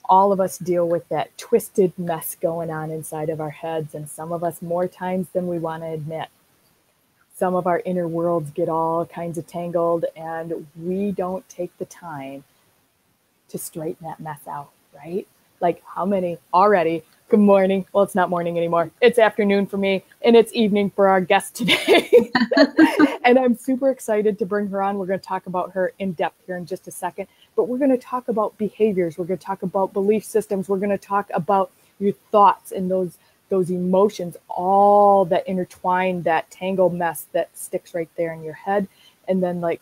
all of us deal with that twisted mess going on inside of our heads, and some of us more times than we want to admit. Some of our inner worlds get all kinds of tangled, and we don't take the time to straighten that mess out, right? Like, how many already? Good morning. Well, it's not morning anymore. It's afternoon for me, and it's evening for our guest today. And I'm super excited to bring her on. We're going to talk about her in depth here in just a second, but we're going to talk about behaviors. We're going to talk about belief systems. We're going to talk about your thoughts and those emotions, all that intertwine, that tangled mess that sticks right there in your head, and then like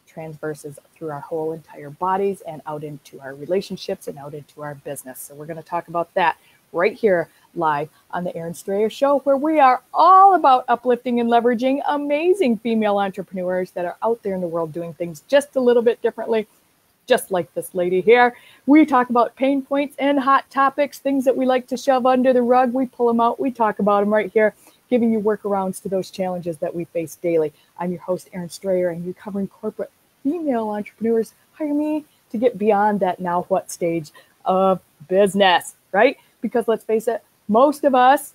transverses through our whole entire bodies and out into our relationships and out into our business. So we're going to talk about that right here live on the Erin Strayer Show, where we are all about uplifting and leveraging amazing female entrepreneurs that are out there in the world doing things just a little bit differently, just like this lady here. We talk about pain points and hot topics, things that we like to shove under the rug. We pull them out. We talk about them right here, giving you workarounds to those challenges that we face daily. I'm your host, Erin Strayer, and you're covering corporate female entrepreneurs. Hire me to get beyond that now what stage of business, right? Because let's face it, most of us,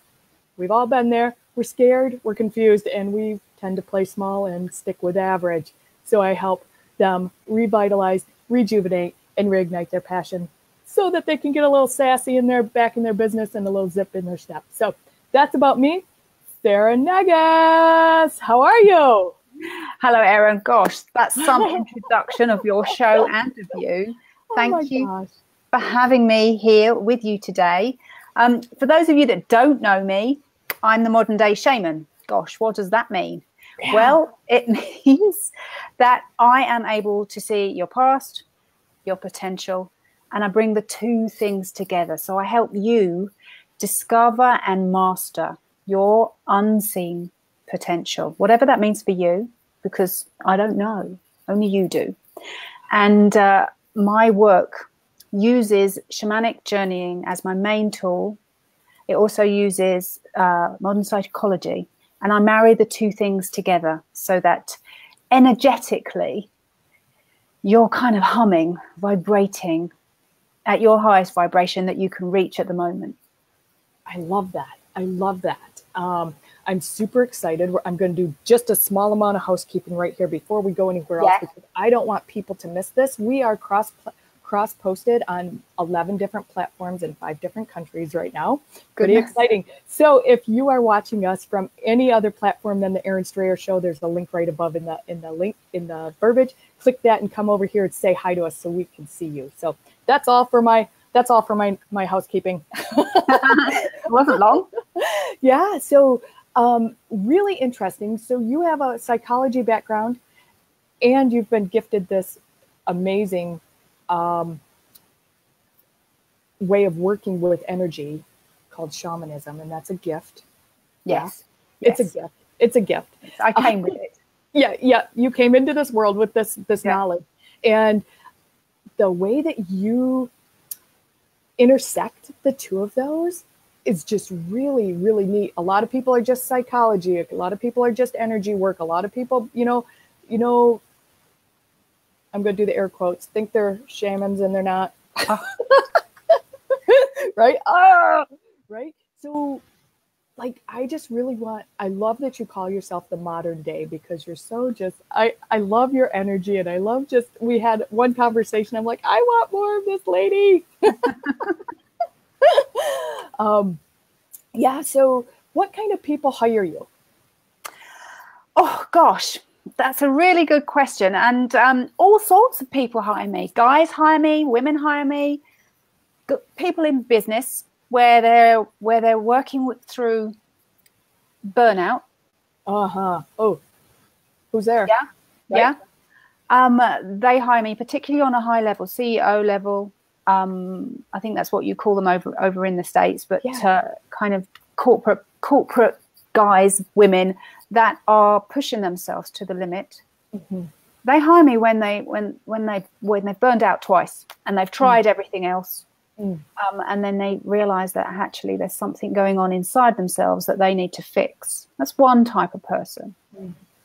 we've all been there. We're scared, we're confused, and we tend to play small and stick with average. So I help them revitalize, rejuvenate, and reignite their passion so that they can get a little sassy back in their business and a little zip in their step. So that's about me. Erin Negus, how are you? Hello, Erin. Gosh, that's some introduction of your show and of you. Thank you for having me here with you today. For those of you that don't know me, I'm the modern day shaman. Gosh, what does that mean? Yeah. Well, it means that I am able to see your past, your potential, and I bring the two things together. So I help you discover and master your unseen potential, whatever that means for you, because I don't know, only you do. And my work uses shamanic journeying as my main tool. It also uses modern psychology, and I marry the two things together so that energetically you're kind of humming, vibrating at your highest vibration that you can reach at the moment. I love that. I love that. I'm super excited. I'm going to do just a small amount of housekeeping right here before we go anywhere else, because I don't want people to miss this. We are cross-posted on 11 different platforms in 5 different countries right now. Pretty exciting. So if you are watching us from any other platform than the Erin Strayer Show, there's a link right above in the verbiage. Click that and come over here and say hi to us so we can see you. So that's all for my housekeeping. It wasn't long. Yeah. So really interesting. So you have a psychology background, and you've been gifted this amazing way of working with energy called shamanism, and that's a gift. Yes. It's a gift. It's a gift. I came with it. Yeah. You came into this world with this knowledge, and the way that you intersect the two of those is just really, really neat. A lot of people are just psychology. A lot of people are just energy work. A lot of people, you know, I'm going to do the air quotes, think they're shamans and they're not. Right? Right? So, like, I love that you call yourself the modern day, because you're so I love your energy, and I love we had one conversation. I'm like, I want more of this lady. Yeah. So what kind of people hire you? Oh, gosh, that's a really good question. And all sorts of people hire me. Guys hire me, women hire me, people in business where they're working through burnout. Oh, who's there? Yeah. Right? Yeah. They hire me, particularly on a high level, CEO level. I think that's what you call them over in the States, but kind of corporate guys, women that are pushing themselves to the limit. Mm-hmm. They hire me when they've burned out twice and they've tried everything else. And then they realize that actually there's something going on inside themselves that they need to fix. That's one type of person.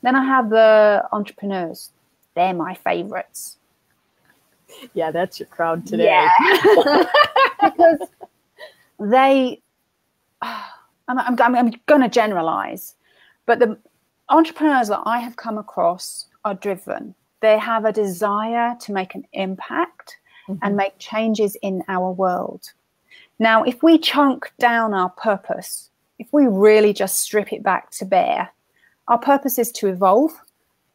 Then I have the entrepreneurs. They're my favorites. Yeah, that's your crowd today. Yeah. Because I'm going to generalize, but the entrepreneurs that I have come across are driven. They have a desire to make an impact and make changes in our world. Now, if we chunk down our purpose, if we really just strip it back to bare, our purpose is to evolve,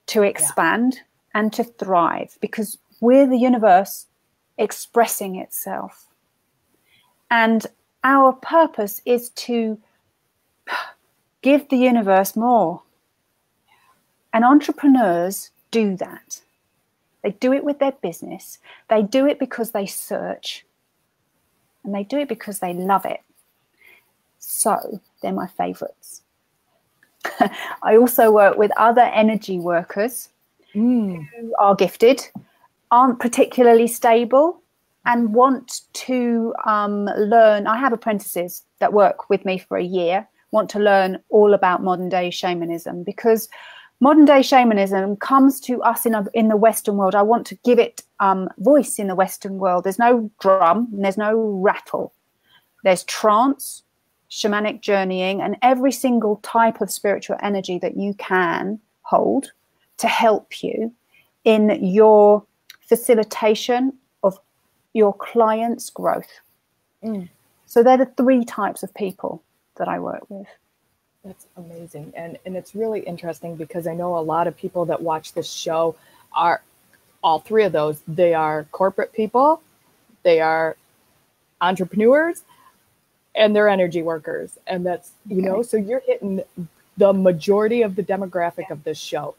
to expand, and to thrive, because we're the universe expressing itself. And our purpose is to give the universe more. And entrepreneurs do that. They do it with their business. They do it because they search. And they do it because they love it. So they're my favorites. I also work with other energy workers who are gifted, aren't particularly stable, and want to learn. I have apprentices that work with me for a year, want to learn all about modern day shamanism, because modern day shamanism comes to us in the Western world. I want to give it voice in the Western world. There's no drum and there's no rattle. There's trance, shamanic journeying, and every single type of spiritual energy that you can hold to help you in your facilitation of your clients' growth. So they're the 3 types of people that I work with. That's amazing. And it's really interesting because I know a lot of people that watch this show are all 3 of those. They are corporate people, they are entrepreneurs, and they're energy workers. And that's, you know, so you're hitting the majority of the demographic of this show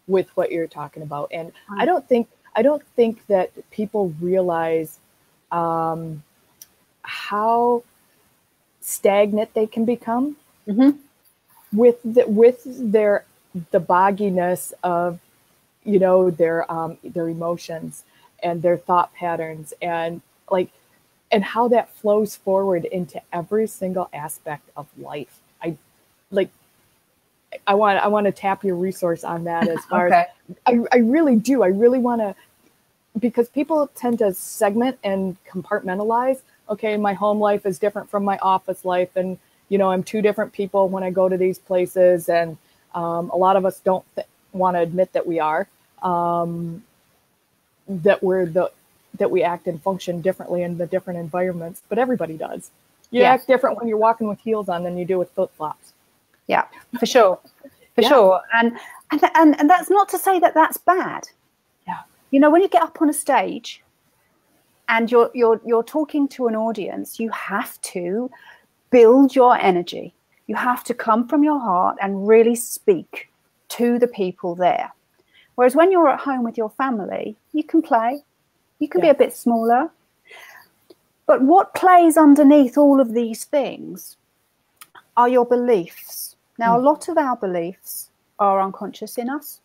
with what you're talking about. And I don't think that people realize how stagnant they can become with the bogginess of, you know, their emotions and their thought patterns, and how that flows forward into every single aspect of life. I want to tap your resource on that as far as I really do. I really want to, because people tend to segment and compartmentalize. Okay, my home life is different from my office life, and you know, I'm 2 different people when I go to these places, and a lot of us don't want to admit that we are, that we act and function differently in the different environments, but everybody does. You act different when you're walking with heels on than you do with flip-flops. Yeah, for sure. For sure. And that's not to say that that's bad. Yeah. You know, when you get up on a stage and you're talking to an audience, you have to build your energy. You have to come from your heart and really speak to the people there. Whereas when you're at home with your family, you can play. You can be a bit smaller. But what plays underneath all of these things are your beliefs. Now, a lot of our beliefs are unconscious in us.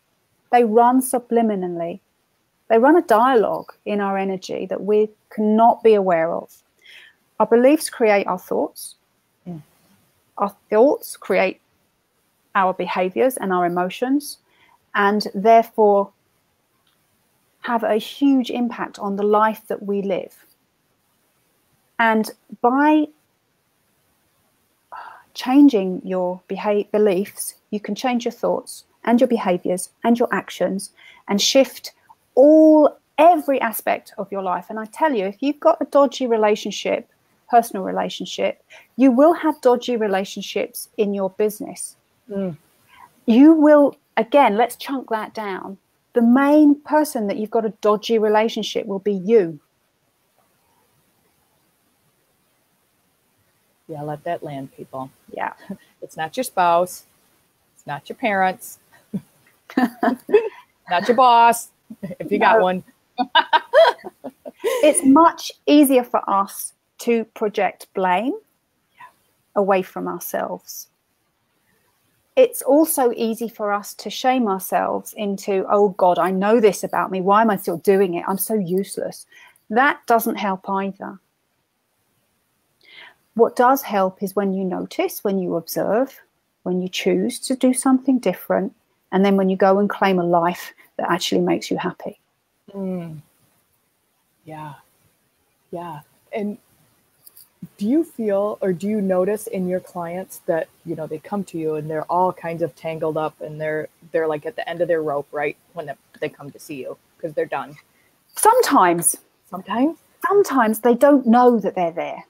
They run subliminally. They run a dialogue in our energy that we cannot be aware of. Our beliefs create our thoughts. Our thoughts create our behaviors and our emotions, and therefore have a huge impact on the life that we live. And by changing your beliefs, you can change your thoughts and your behaviors and your actions and shift every aspect of your life. And I tell you, if you've got a dodgy relationship, personal relationship, you will have dodgy relationships in your business. You will, again, let's chunk that down. The main person that you've got a dodgy relationship will be you. Yeah, let that land, people. Yeah. It's not your spouse. It's not your parents. Not your boss, if you got one. It's much easier for us to project blame away from ourselves. It's also easy for us to shame ourselves into, oh God, I know this about me. Why am I still doing it? I'm so useless. That doesn't help either. What does help is when you notice, when you observe, when you choose to do something different, and then when you go and claim a life that actually makes you happy. Yeah. Yeah. And do you feel, or do you notice in your clients that, you know, they come to you and they're all kinds of tangled up and they're like at the end of their rope, right? When they come to see you because they're done. Sometimes they don't know that they're there.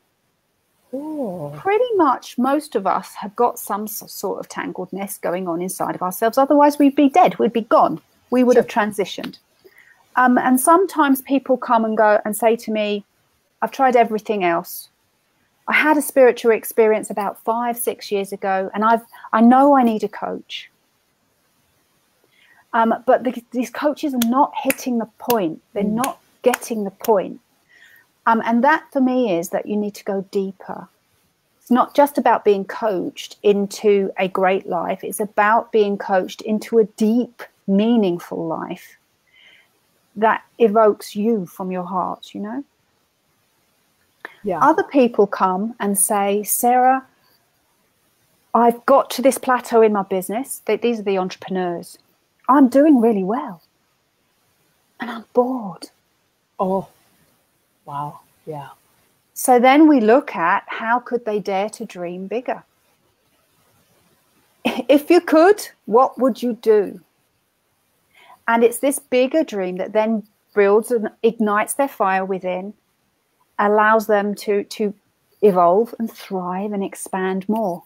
Oh. Pretty much most of us have got some sort of tangledness going on inside of ourselves. Otherwise we'd be dead. We'd be gone. We would have transitioned. And sometimes people come and go and say to me, I've tried everything else. I had a spiritual experience about 5-6 years ago, and I know I need a coach. But these coaches are not hitting the point. They're not getting the point. And that for me is that you need to go deeper. It's not just about being coached into a great life. It's about being coached into a deep, meaningful life that evokes you from your heart, you know? Yeah. Other people come and say, Sarah, I've got to this plateau in my business. These are the entrepreneurs. I'm doing really well. And I'm bored. Oh, wow. Yeah. So then we look at how could they dare to dream bigger? If you could, what would you do? And it's this bigger dream that then builds and ignites their fire within, allows them to evolve and thrive and expand more.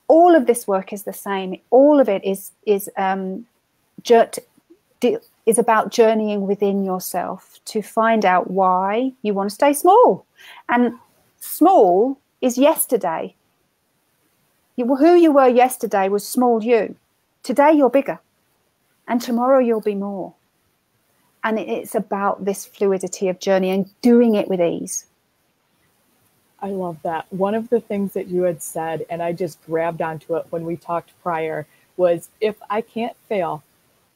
All of this work is the same. All of it is about journeying within yourself to find out why you want to stay small. And small is yesterday. Who you were yesterday was small you. Today you're bigger. And tomorrow you'll be more. And it's about this fluidity of journey and doing it with ease. I love that. One of the things that you had said, and I just grabbed onto it when we talked prior, was if I can't fail,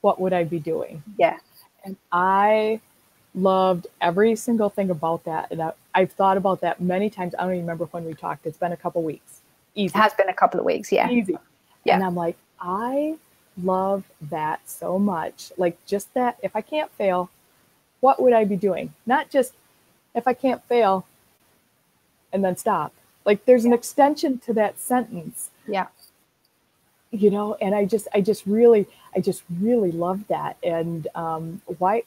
what would I be doing? Yeah. And I loved every single thing about that. And I've thought about that many times. I don't even remember when we talked. It's been a couple weeks. Easy. It has been a couple of weeks. Yeah. Easy. Yeah. And I'm like, I love that so much. Like just that, if I can't fail, what would I be doing? Not just if I can't fail and then stop. Like there's an extension to that sentence. Yeah. You know, and I just really love that. And why,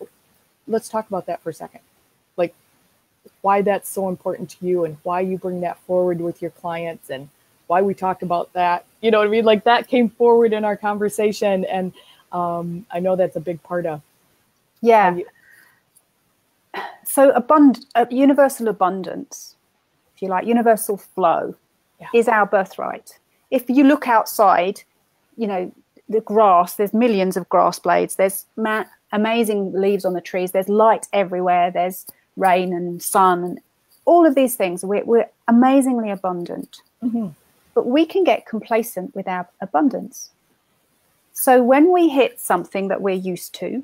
let's talk about that for a second. Like why that's so important to you and why you bring that forward with your clients and why we talked about that. You know what I mean? Like that came forward in our conversation. And I know that's a big part of. Yeah. So universal abundance, if you like, universal flow is our birthright. If you look outside, you know, the grass, there's millions of grass blades. There's amazing leaves on the trees. There's light everywhere. There's rain and sun and all of these things. We're amazingly abundant. Mm-hmm. But we can get complacent with our abundance. So when we hit something that we're used to,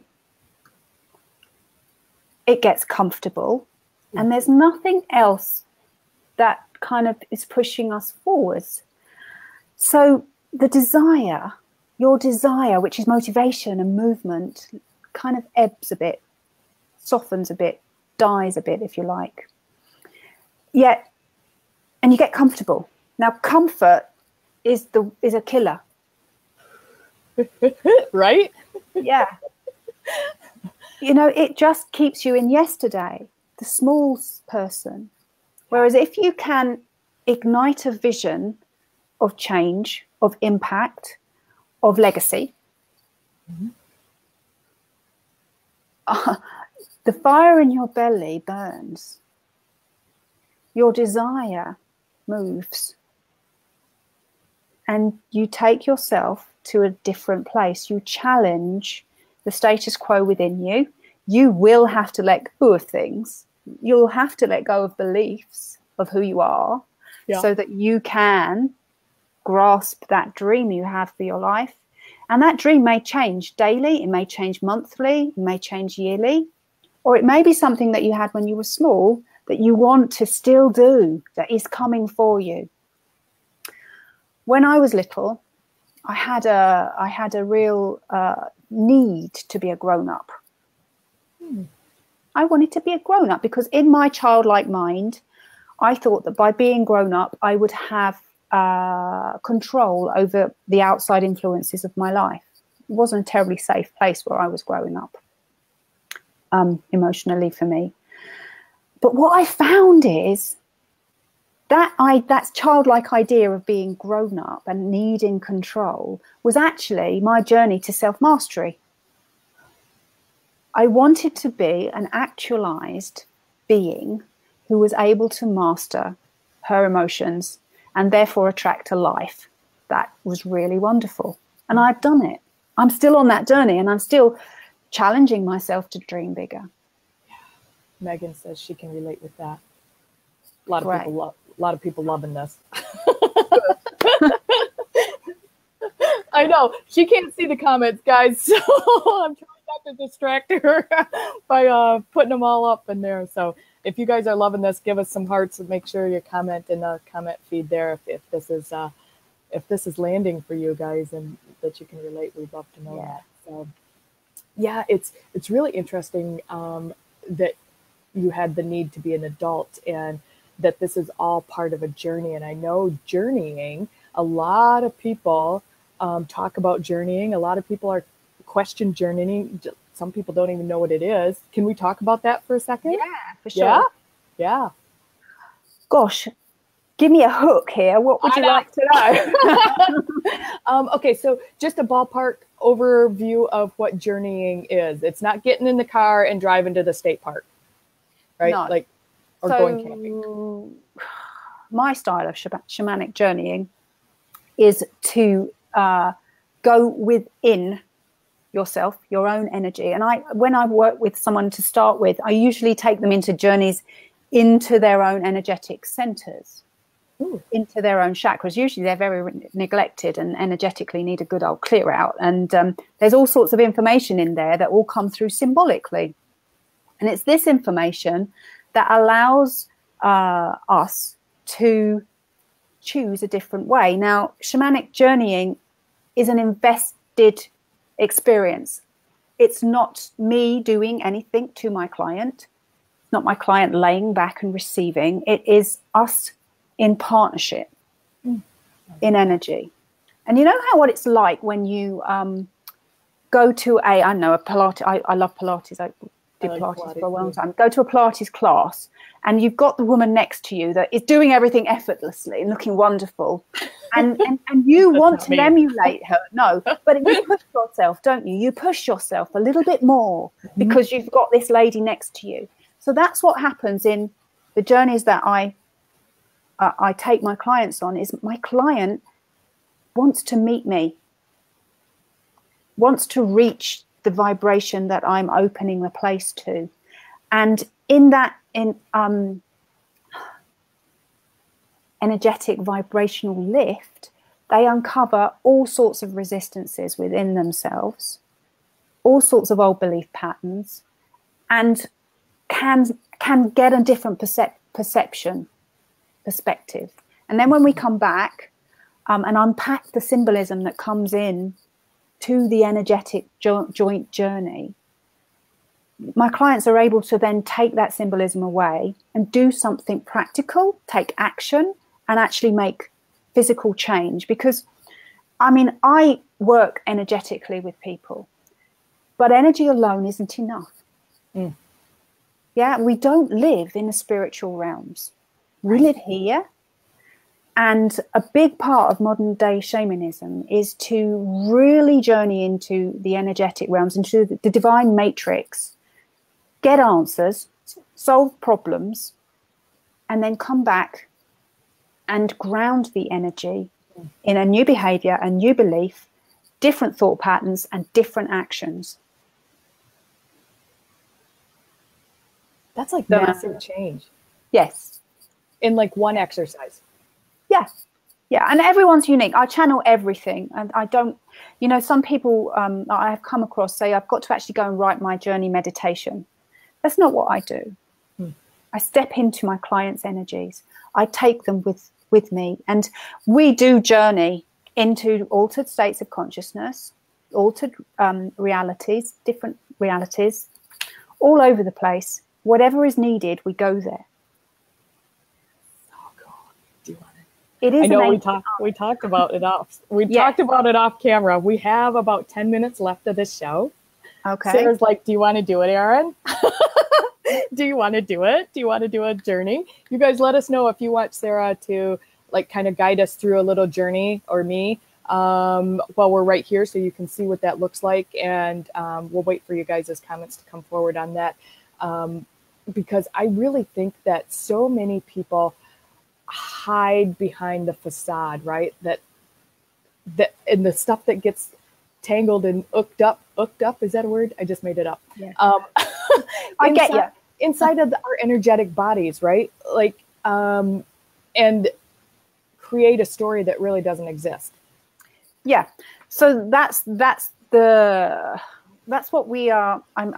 it gets comfortable. Mm-hmm. And there's nothing else that kind of is pushing us forwards. So the desire, your desire, which is motivation and movement, kind of ebbs a bit, softens a bit, dies a bit, if you like. Yet, and you get comfortable. Now, comfort is a killer. Right? Yeah. You know, it just keeps you in yesterday, the small person. Whereas if you can ignite a vision of change, of impact, of legacy, the fire in your belly burns. Your desire moves. And you take yourself to a different place. You challenge the status quo within you. You will have to let go of things. You'll have to let go of beliefs of who you are so that you can grasp that dream you have for your life. And that dream may change daily, it may change monthly, it may change yearly, or it may be something that you had when you were small that you want to still do, that is coming for you. When I was little, I had a real need to be a grown-up. I wanted to be a grown-up, because in my childlike mind, I thought that by being grown up, I would have control over the outside influences of my life. It wasn't a terribly safe place where I was growing up, emotionally for me. But what I found is that childlike idea of being grown up and needing control was actually my journey to self-mastery. I wanted to be an actualized being who was able to master her emotions and therefore attract a life that was really wonderful. And I'd done it. I'm still on that journey, and I'm still challenging myself to dream bigger. Yeah. Megan says she can relate with that. A lot of people loving this. I know she can't see the comments, guys, so I'm trying not to distract her by putting them all up in there. So if you guys are loving this, give us some hearts and make sure you comment in the comment feed there if this is landing for you guys and that you can relate. We'd love to know that. So yeah, it's really interesting that you had the need to be an adult and that this is all part of a journey. And I know journeying, a lot of people talk about journeying. A lot of people are question journeying. Some people don't even know what it is. Can we talk about that for a second? Yeah, for sure. Yeah. Gosh, give me a hook here. What would you like to know? Okay, so just a ballpark overview of what journeying is. It's not getting in the car and driving to the state park, right? No. Or going camping. My style of shamanic journeying is to go within yourself, your own energy. And when I work with someone to start with, I usually take them into journeys into their own energetic centers, into their own chakras. Usually they're very neglected and energetically need a good old clear out. And there's all sorts of information in there that will come through symbolically. And it's this information that allows us to choose a different way. Now, shamanic journeying is an invested experience. It's not me doing anything to my client. It's not my client laying back and receiving. It is us in partnership, in energy. And you know what it's like when you go to a Pilates. I love Pilates. I did Pilates for a long time. Go to a Pilates class and you've got the woman next to you that is doing everything effortlessly and looking wonderful. And you want to emulate her. No, but you push yourself, don't you? You push yourself a little bit more because you've got this lady next to you. So that's what happens in the journeys that I take my clients on. Is my client wants to meet me, wants to reach the vibration that I'm opening the place to. And in that energetic vibrational lift, they uncover all sorts of resistances within themselves, all sorts of old belief patterns, and can get a different perspective. And then when we come back and unpack the symbolism that comes in to the energetic joint journey, my clients are able to then take that symbolism away and do something practical, take action, and actually make physical change. Because, I work energetically with people, but energy alone isn't enough. Yeah, we don't live in the spiritual realms. We live here. And a big part of modern day shamanism is to really journey into the energetic realms, into the divine matrix, get answers, solve problems, and then come back and ground the energy in a new behavior, a new belief, different thought patterns, and different actions. That's like massive change. Yes. In like one exercise. Yes. Yeah. And everyone's unique. I channel everything. And I don't, some people I have come across say, I've got to actually go and write my journey meditation. That's not what I do. I step into my clients' energies. I take them with me. And we do journey into altered states of consciousness, altered realities, different realities, all over the place. whatever is needed, we go there. Oh, cool. Do you want it? It is. I know we talked about it off. Talked about it off camera. We have about 10 minutes left of this show. Okay. Sarah's like, do you want to do it, Erin? Do you want to do it? Do you want to do a journey? You guys let us know if you want Sarah to like kind of guide us through a little journey, or me, while we're right here, so you can see what that looks like. And we'll wait for you guys' comments to come forward on that. Because I really think that so many people hide behind the facade, right? That and the stuff that gets tangled and hooked up, is that a word? I just made it up. Yeah. I get you. Inside of our energetic bodies, right? Like, and create a story that really doesn't exist. Yeah. So that's what we are. I'm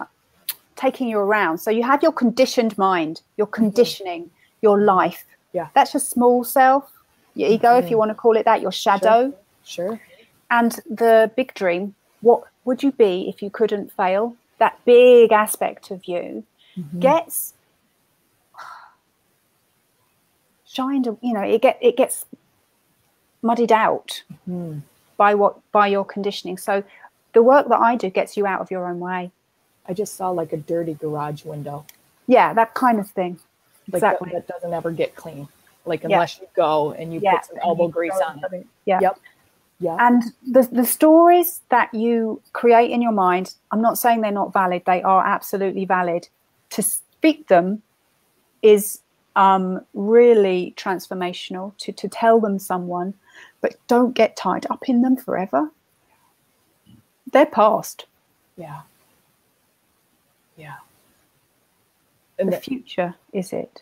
taking you around. So you have your conditioned mind, your conditioning, your life. Yeah. That's your small self, your ego, if you want to call it that, your shadow. Sure. And the big dream, what would you be if you couldn't fail? That big aspect of you gets shined, it gets muddied out by your conditioning. So the work that I do gets you out of your own way. I just saw like a dirty garage window. Yeah, that kind of thing. Like exactly. That doesn't ever get clean. Like unless you go and you put some elbow grease on it. Yeah. Yep. Yeah. And the stories that you create in your mind, I'm not saying they're not valid. They are absolutely valid. To speak them is really transformational, to tell them someone, but don't get tied up in them forever. They're past. Yeah. Yeah. And the future is it.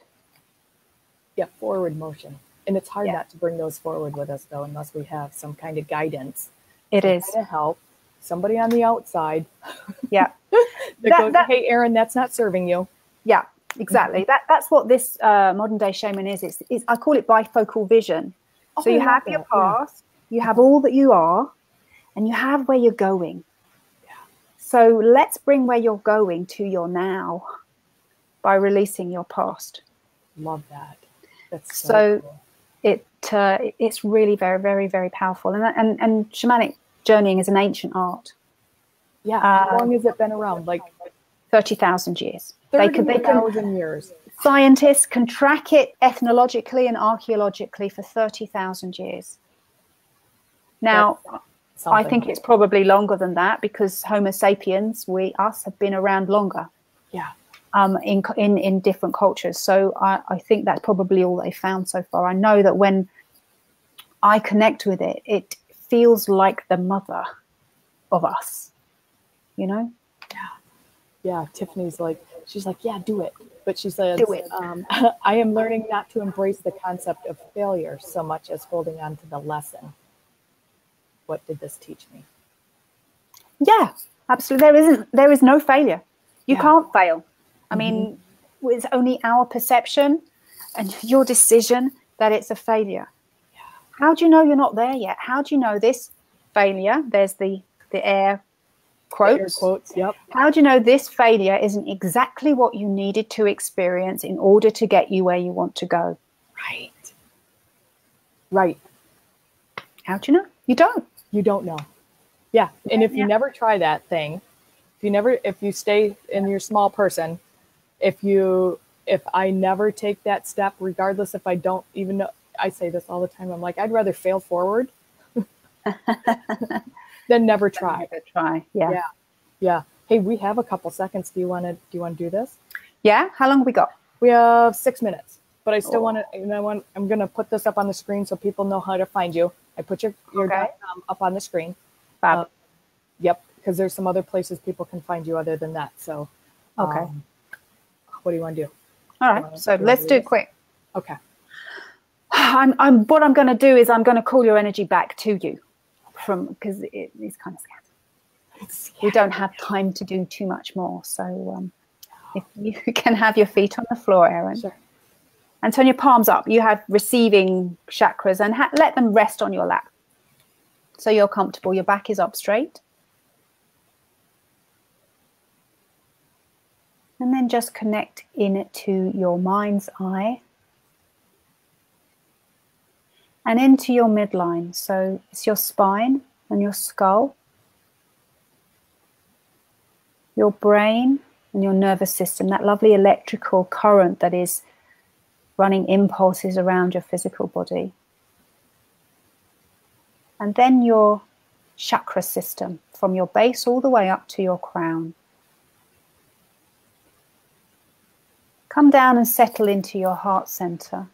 Yeah, forward motion. And it's hard not to bring those forward with us, though, unless we have some kind of guidance. It is. Kind of help. Somebody on the outside. Yeah. that goes, hey, Erin, that's not serving you. Yeah, exactly. That's what this modern day shaman is. It's I call it bifocal vision. So you have your past, you have all that you are, and you have where you're going. Yeah. So let's bring where you're going to your now by releasing your past. Love that. That's so cool. It's really very, very, very powerful. And shamanic journeying is an ancient art. Yeah. How long has it been around? Like 30,000 years. 30,000 years. Scientists can track it ethnologically and archaeologically for 30,000 years. Now, I think it's probably longer than that, because Homo sapiens, us, have been around longer. Yeah. In different cultures. So I think that's probably all they found so far. I know that when I connect with it, it feels like the mother of us, Yeah. Yeah. Tiffany's like, she's like, yeah, do it. But she says, do it. I am learning not to embrace the concept of failure so much as holding on to the lesson. What did this teach me? Yeah, absolutely. There is no failure. You can't fail. I mean, it's only our perception and your decision that it's a failure. Yeah. How do you know you're not there yet? How do you know this failure? There's the air quotes. Air quotes, yep. How do you know this failure isn't exactly what you needed to experience in order to get you where you want to go? Right. Right. How do you know? You don't. You don't know. Yeah. And if you never try that thing, if you stay in your small person, if I never take that step, regardless if I don't even know, I say this all the time. I'm like, I'd rather fail forward than never try. Never try. Yeah. Yeah. Yeah. Hey, we have a couple seconds. Do you want to do this? Yeah. How long have we got? We have 6 minutes, but I still want to, I'm going to put this up on the screen so people know how to find you. I put your up on the screen. Fab. Yep. Because there's some other places people can find you other than that. So, okay. What do you want to do? All right. So let's do it quick. Okay. What I'm going to do is I'm going to call your energy back to you because it's kind of scary. We don't have time to do too much more. So if you can have your feet on the floor, Erin. Sure. And turn your palms up. You have receiving chakras and let them rest on your lap. So you're comfortable. Your back is up straight. And then just connect in to your mind's eye and into your midline. So it's your spine and your skull, your brain and your nervous system, that lovely electrical current that is running impulses around your physical body. And then your chakra system, from your base all the way up to your crown. Come down and settle into your heart center.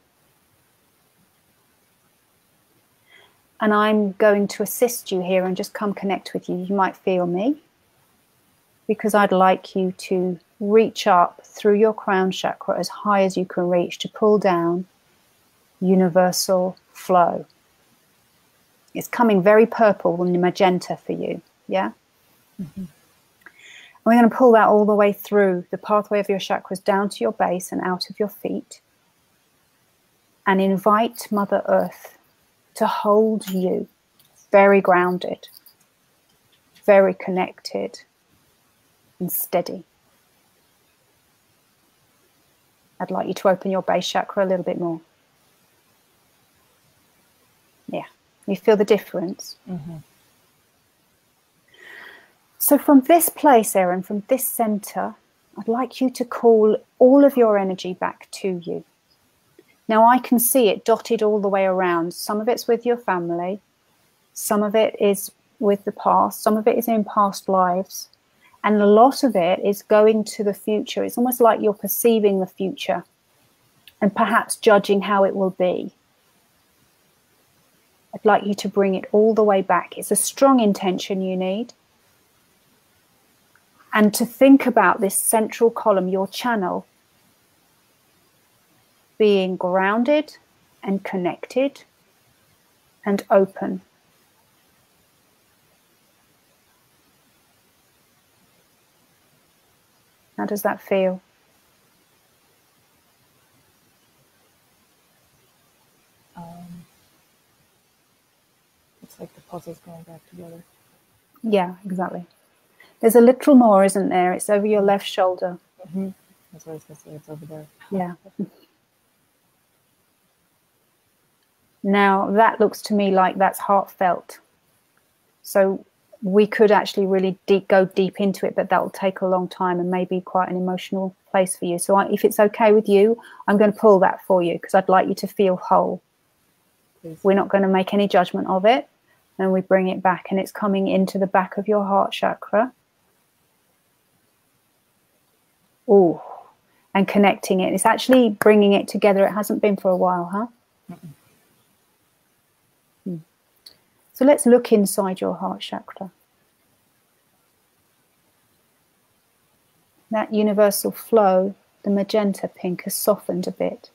And I'm going to assist you here and just come connect with you. You might feel me, because I'd like you to reach up through your crown chakra as high as you can reach to pull down universal flow. It's coming very purple and magenta for you, yeah? Mm-hmm. And we're going to pull that all the way through the pathway of your chakras down to your base and out of your feet. And invite Mother Earth to hold you very grounded, very connected and steady. I'd like you to open your base chakra a little bit more. Yeah, you feel the difference? Mm-hmm. So from this place, Erin, from this center, I'd like you to call all of your energy back to you. Now I can see it dotted all the way around. Some of it's with your family, some of it is with the past, some of it is in past lives, and a lot of it is going to the future. It's almost like you're perceiving the future and perhaps judging how it will be. I'd like you to bring it all the way back. It's a strong intention you need. And to think about this central column, your channel, being grounded and connected and open. How does that feel? It's like the puzzle's going back together. Yeah, exactly. There's a little more, isn't there? It's over your left shoulder. Mm-hmm. That's what I was going to say. It's over there. Yeah. Now, that looks to me like that's heartfelt. So we could actually really go deep into it, but that will take a long time and maybe quite an emotional place for you. So if it's okay with you, I'm going to pull that for you because I'd like you to feel whole. Please. We're not going to make any judgment of it. And we bring it back, and it's coming into the back of your heart chakra. Oh, and connecting it. It's actually bringing it together. It hasn't been for a while, huh? Mm-mm. So let's look inside your heart chakra. That universal flow, the magenta pink, has softened a bit.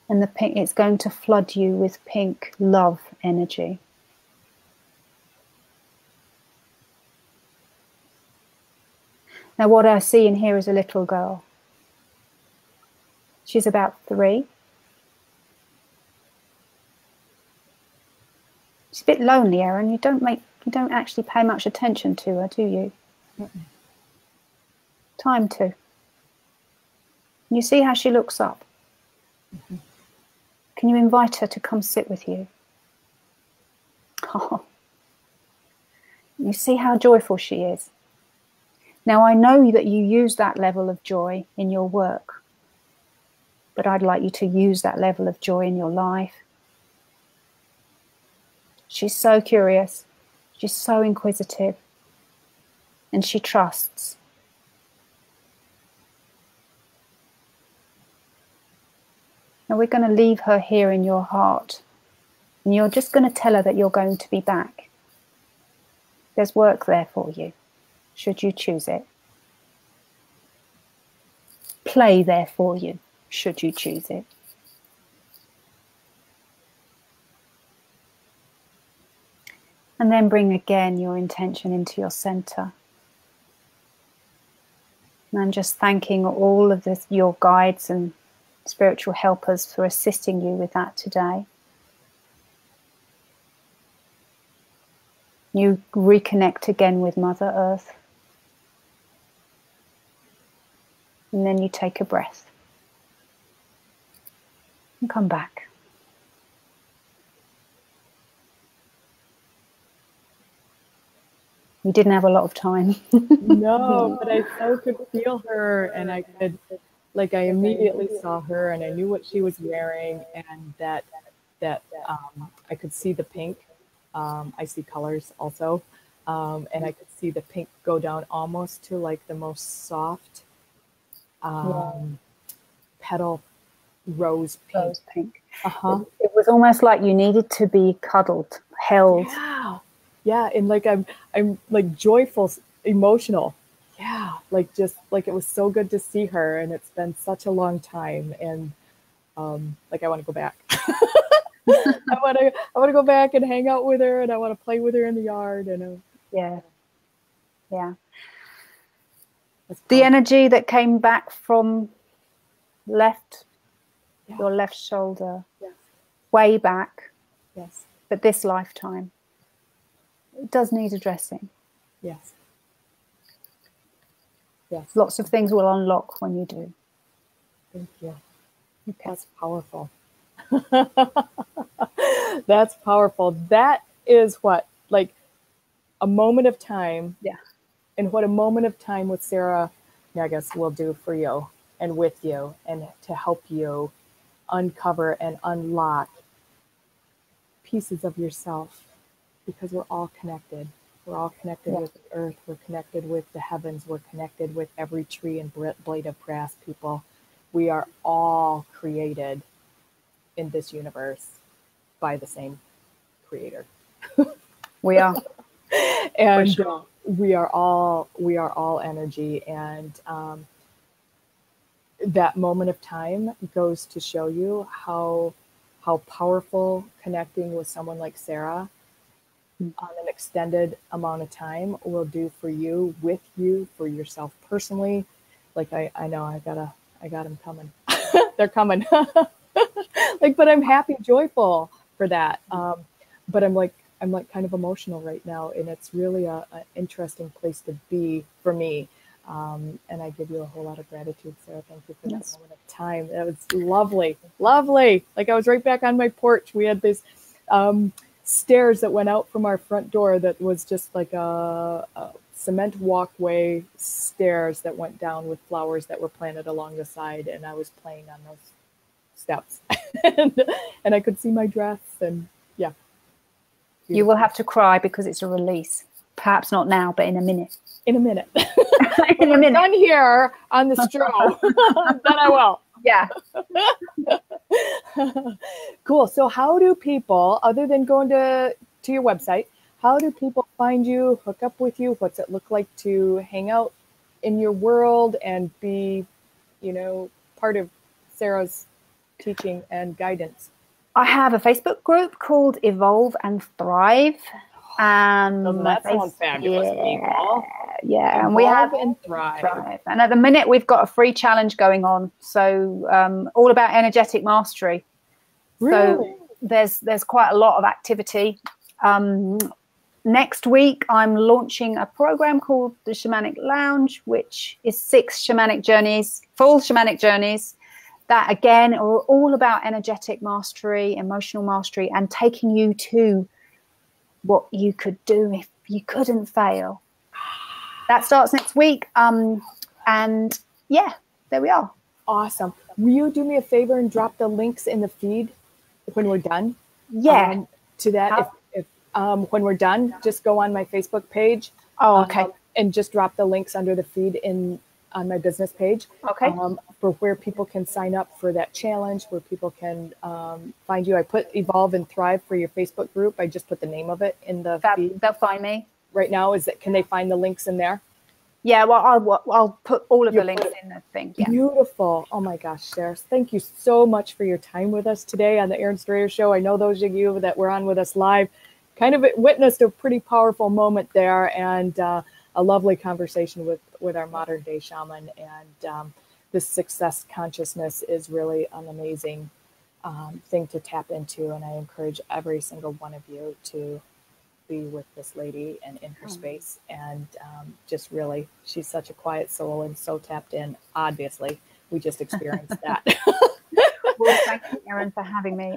And the pink, it's going to flood you with pink love energy. Now what I see in here is a little girl. She's about 3. She's a bit lonely, Erin. You don't actually pay much attention to her, do you? Mm-mm. Time to. You see how she looks up? Mm-hmm. Can you invite her to come sit with you? Oh. You see how joyful she is? Now, I know that you use that level of joy in your work, but I'd like you to use that level of joy in your life. She's so curious. She's so inquisitive. And she trusts. Now we're going to leave her here in your heart. And you're just going to tell her that you're going to be back. There's work there for you, should you choose it. Play there for you, should you choose it. And then bring again your intention into your center. And I'm just thanking all of your guides and spiritual helpers for assisting you with that today. You reconnect again with Mother Earth. And then you take a breath and come back. We didn't have a lot of time. No, but I so could feel her, and I could, like, I immediately saw her, and I knew what she was wearing, and that I could see the pink. I see colors also, and I could see the pink go down almost to like the most soft petal rose pink. Rose pink. It was almost like you needed to be cuddled, held. Yeah, and like I'm like joyful, emotional. Yeah, like just like it was so good to see her, and it's been such a long time, and like I want to go back. I want to go back and hang out with her, and I want to play with her in the yard, and yeah. The energy that came back from your left shoulder, way back, but this lifetime, it does need addressing. Yes. Lots of things will unlock when you do. Thank you. Okay. That's powerful. That's powerful. That is what, like, a moment of time. Yeah. And what a moment of time with Sarah Negus will do for you and with you, and to help you uncover and unlock pieces of yourself, because we're all connected. We're all connected with the earth. We're connected with the heavens. We're connected with every tree and blade of grass, people. We are all created in this universe by the same creator. We are. And sure. we are all energy, and that moment of time goes to show you how powerful connecting with someone like Sarah on an extended amount of time will do for you, with you, for yourself personally. Like I know I got them coming. They're coming. Like, but I'm happy, joyful for that. But I'm like kind of emotional right now, and it's really an interesting place to be for me. And I give you a whole lot of gratitude, Sarah. Thank you for that moment of time. That was lovely, lovely. Like, I was right back on my porch. We had this stairs that went out from our front door that was just like a cement walkway stairs that went down with flowers that were planted along the side, and I was playing on those steps. and I could see my dress, and yeah. Beautiful. You will have to cry because it's a release. Perhaps not now, but in a minute. In a minute. In a minute. Done here on the stroll. Then I will. Yeah. Cool. So how do people, other than going to your website, how do people find you, hook up with you? What's it look like to hang out in your world and be, part of Sarah's teaching and guidance? I have a Facebook group called Evolve and Thrive. That sounds fabulous, people. Yeah, and we have and thrive. And at the minute, we've got a free challenge going on. So all about energetic mastery. Really? So there's quite a lot of activity. Next week, I'm launching a program called the Shamanic Lounge, which is 6 shamanic journeys, full shamanic journeys, that again are all about energetic mastery, emotional mastery, and taking you to what you could do if you couldn't fail. That starts next week. And yeah, there we are. Awesome. Will you do me a favor and drop the links in the feed when we're done? Yeah. To that, if when we're done, just go on my Facebook page. Oh, okay. And just drop the links under the feed on my business page. Okay. For where people can sign up for that challenge, where people can find you. I put Evolve and Thrive for your Facebook group. I just put the name of it in the feed. They'll find me. Right now, can they find the links in there? Yeah, well, I'll put all of the links in the thing. Yeah. Beautiful. Oh my gosh, Sarah, thank you so much for your time with us today on the Erin Strayer Show. I know those of you that were on with us live kind of witnessed a pretty powerful moment there, and a lovely conversation with our modern day shaman. And this success consciousness is really an amazing thing to tap into. And I encourage every single one of you to be with this lady and in her space. And just really, she's such a quiet soul and so tapped in. Obviously, we just experienced that. Well, thank you, Erin, for having me.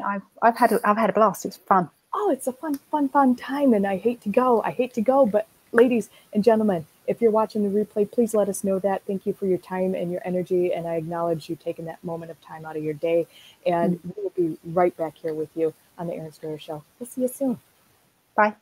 I've had a blast. It's fun. Oh, it's a fun time, and I hate to go, but ladies and gentlemen, if you're watching the replay, please let us know that. Thank you for your time and your energy, and I acknowledge you taking that moment of time out of your day, and we will be right back here with you on the Erin Strayer Show. We'll see you soon. Bye.